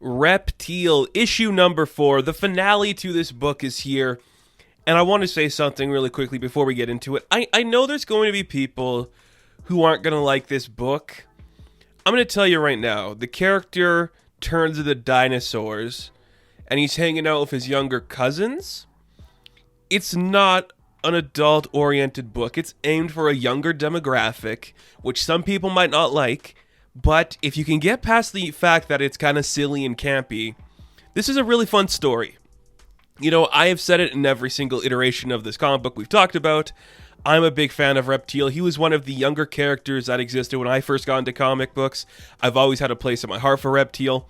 Reptil, issue number 4. The finale to this book is here. And I want to say something really quickly before we get into it. I know there's going to be people who aren't going to like this book. I'm going to tell you right now. The character turns into dinosaurs, and he's hanging out with his younger cousins. It's not an adult-oriented book. It's aimed for a younger demographic, which some people might not like. But if you can get past the fact that it's kind of silly and campy, this is a really fun story. You know, I have said it in every single iteration of this comic book we've talked about. I'm a big fan of Reptil. He was one of the younger characters that existed when I first got into comic books. I've always had a place in my heart for Reptil.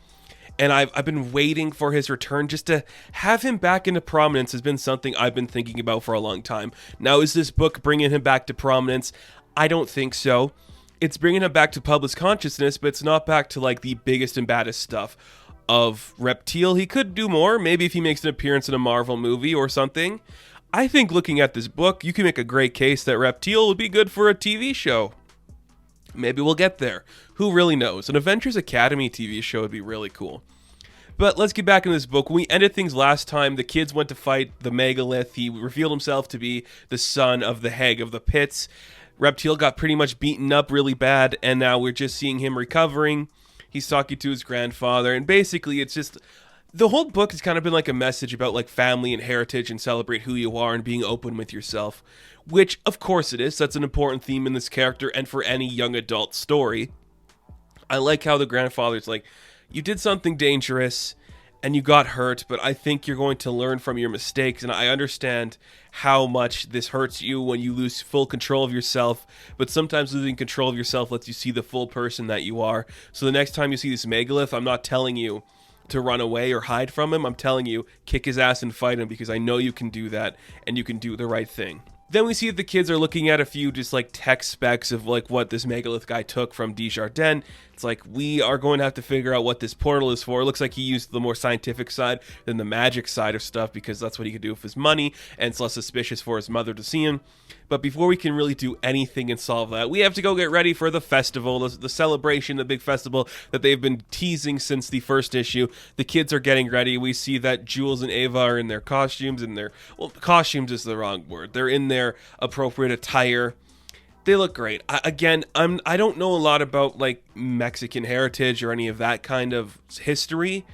And I've been waiting for his return. Just to have him back into prominence has been something I've been thinking about for a long time. Now, is this book bringing him back to prominence? I don't think so. It's bringing him back to public consciousness, but it's not back to like the biggest and baddest stuff of Reptil. He could do more, maybe if he makes an appearance in a Marvel movie or something. I think looking at this book, you can make a great case that Reptil would be good for a TV show. Maybe we'll get there. Who really knows? An Avengers Academy TV show would be really cool. But let's get back into this book. When we ended things last time, the kids went to fight the Megalith. He revealed himself to be the son of the Hag of the Pits. Reptil got pretty much beaten up really bad, and now we're just seeing him recovering. He's talking to his grandfather, and basically it's just... the whole book has kind of been like a message about like family and heritage and celebrate who you are and being open with yourself. Which, of course it is. That's an important theme in this character and for any young adult story. I like how the grandfather's like, you did something dangerous and you got hurt, but I think you're going to learn from your mistakes, and I understand how much this hurts you when you lose full control of yourself, but sometimes losing control of yourself lets you see the full person that you are. So the next time you see this Megalith, I'm not telling you to run away or hide from him. I'm telling you, kick his ass and fight him, because I know you can do that, and you can do the right thing. Then we see that the kids are looking at a few just like tech specs of like what this Megalith guy took from Desjardins. It's like, we are going to have to figure out what this portal is for. It looks like he used the more scientific side than the magic side of stuff, because that's what he could do with his money, and it's less suspicious for his mother to see him. But before we can really do anything and solve that, we have to go get ready for the festival, the celebration, the big festival that they've been teasing since the first issue. The kids are getting ready. We see that Jules and Ava are in their costumes, well, costumes is the wrong word. They're in their appropriate attire. They look great. I don't know a lot about like Mexican heritage or any of that kind of history,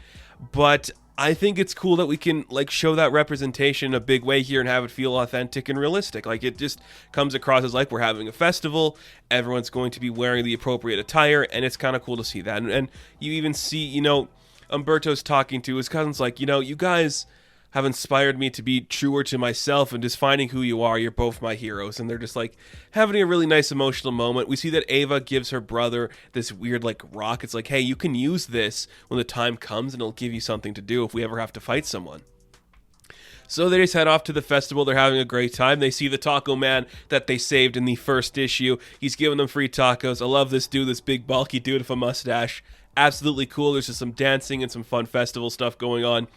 but I think it's cool that we can like show that representation in a big way here and have it feel authentic and realistic. Like, it just comes across as like we're having a festival, everyone's going to be wearing the appropriate attire, and it's kind of cool to see that. And you even see, you know, Umberto's talking to his cousins like, you know, you guys have inspired me to be truer to myself, and just finding who you are, you're both my heroes. And they're just like having a really nice emotional moment. We see that Ava gives her brother this weird like rock. It's like, hey, you can use this when the time comes, and it'll give you something to do if we ever have to fight someone. So they just head off to the festival. They're having a great time. They see the taco man that they saved in the first issue. He's giving them free tacos. I love this dude, this big bulky dude with a mustache. Absolutely cool. There's just some dancing and some fun festival stuff going on.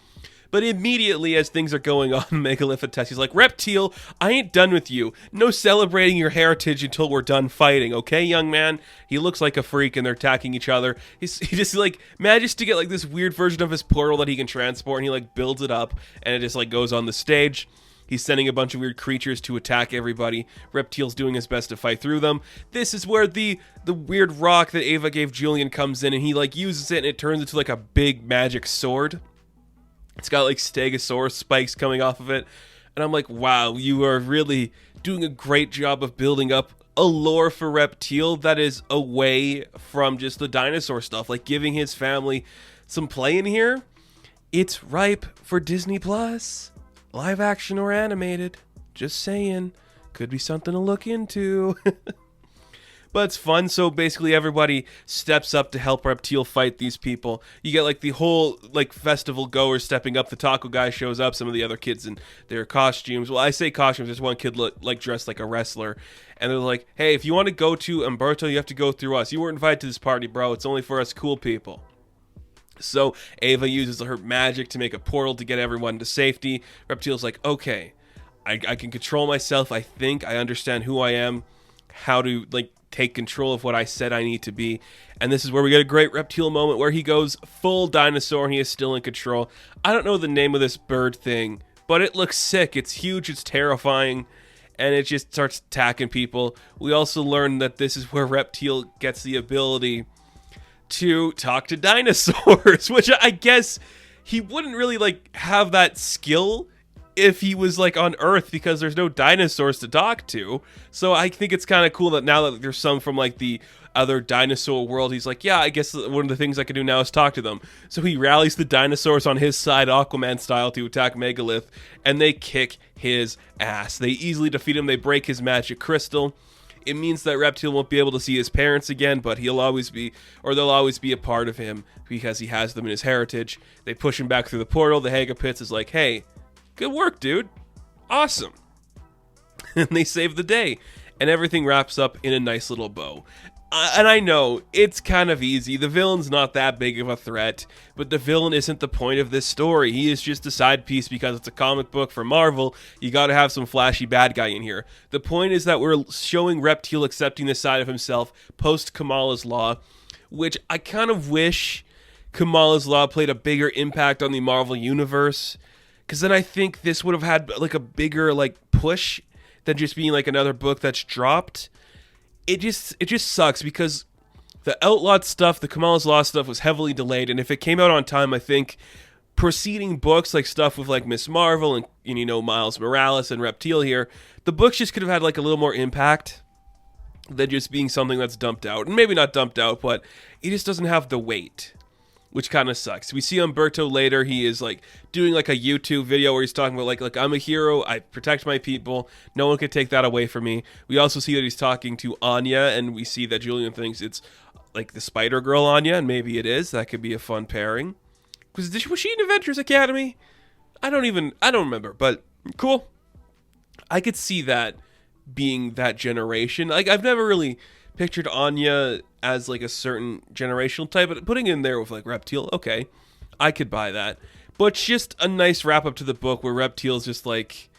But immediately, as things are going on, Megalith attests. He's like, Reptil, I ain't done with you. No celebrating your heritage until we're done fighting, okay, young man? He looks like a freak, and they're attacking each other. He just, like, manages to get, like, this weird version of his portal that he can transport, and he, like, builds it up, and it just, like, goes on the stage. He's sending a bunch of weird creatures to attack everybody. Reptil's doing his best to fight through them. This is where the weird rock that Ava gave Julian comes in, and he, like, uses it, and it turns into, like, a big magic sword. It's got like stegosaurus spikes coming off of it. And I'm like, wow, you are really doing a great job of building up a lore for Reptil that is away from just the dinosaur stuff. Like, giving his family some play in here. It's ripe for Disney Plus. Live action or animated. Just saying. Could be something to look into. But it's fun, so basically everybody steps up to help Reptil fight these people. You get like the whole like festival goers stepping up. The taco guy shows up, some of the other kids in their costumes. Well, I say costumes, there's one kid like dressed like a wrestler. And they're like, hey, if you want to go to Umberto, you have to go through us. You weren't invited to this party, bro. It's only for us cool people. So Ava uses her magic to make a portal to get everyone to safety. Reptil's like, okay, I can control myself. I think I understand who I am, how to like take control of what I said I need to be. And this is where we get a great Reptil moment where he goes full dinosaur and he is still in control. I don't know the name of this bird thing, but it looks sick. It's huge, it's terrifying, and it just starts attacking people. We also learn that this is where Reptil gets the ability to talk to dinosaurs, which I guess he wouldn't really like have that skill if he was like on Earth, because there's no dinosaurs to talk to. So I think it's kind of cool that now that there's some from like the other dinosaur world, he's like, yeah, I guess one of the things I can do now is talk to them. So he rallies the dinosaurs on his side, Aquaman style, to attack Megalith, and they kick his ass. They easily defeat him. They break his magic crystal. It means that Reptil won't be able to see his parents again, but they'll always be a part of him because he has them in his heritage. They push him back through the portal. The Hagapits is like, hey, good work, dude. Awesome. And they save the day. And everything wraps up in a nice little bow. And I know, it's kind of easy. The villain's not that big of a threat, but the villain isn't the point of this story. He is just a side piece because it's a comic book for Marvel. You gotta have some flashy bad guy in here. The point is that we're showing Reptil accepting this side of himself post Kamala's Law, which I kind of wish Kamala's Law played a bigger impact on the Marvel Universe, because then I think this would have had like a bigger like push than just being like another book that's dropped. It just sucks because the outlawed stuff, the Kamala's Law stuff was heavily delayed, and if it came out on time, I think preceding books like stuff with like Miss Marvel and you know Miles Morales and Reptil here, the books just could have had like a little more impact than just being something that's dumped out. And maybe not dumped out, but it just doesn't have the weight, which kind of sucks. We see Umberto later. He is like doing like a YouTube video where he's talking about like I'm a hero. I protect my people. No one can take that away from me. We also see that he's talking to Anya, and we see that Julian thinks it's like the Spider Girl Anya, and maybe it is. That could be a fun pairing. Was she in Avengers Academy? I don't remember, but cool. I could see that being that generation. Like I've never really pictured Anya as like a certain generational type, but putting it in there with like Reptil, okay, I could buy that. But just a nice wrap up to the book where Reptil's just like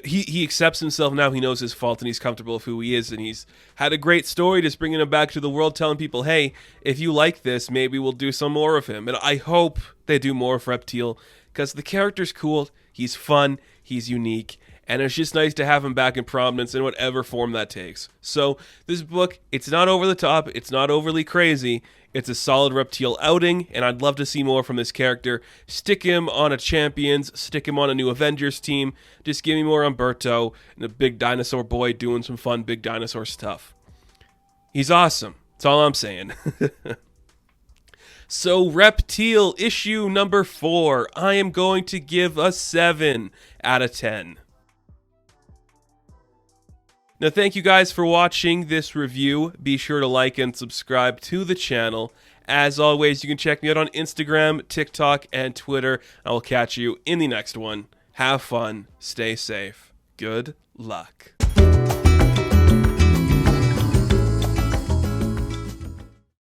he accepts himself now. He knows his fault and he's comfortable with who he is, and he's had a great story just bringing him back to the world, telling people, hey, if you like this, maybe we'll do some more of him. And I hope they do more of Reptil because the character's cool, he's fun, he's unique, and it's just nice to have him back in prominence in whatever form that takes. So this book, it's not over the top, it's not overly crazy, it's a solid Reptil outing, and I'd love to see more from this character. Stick him on a Champions, stick him on a new Avengers team, just give me more Umberto and a big dinosaur boy doing some fun big dinosaur stuff. He's awesome, that's all I'm saying. So Reptil issue number 4, I am going to give a 7 out of 10. Now, thank you guys for watching this review. Be sure to like and subscribe to the channel. As always, you can check me out on Instagram, TikTok, and Twitter. I will catch you in the next one. Have fun. Stay safe. Good luck.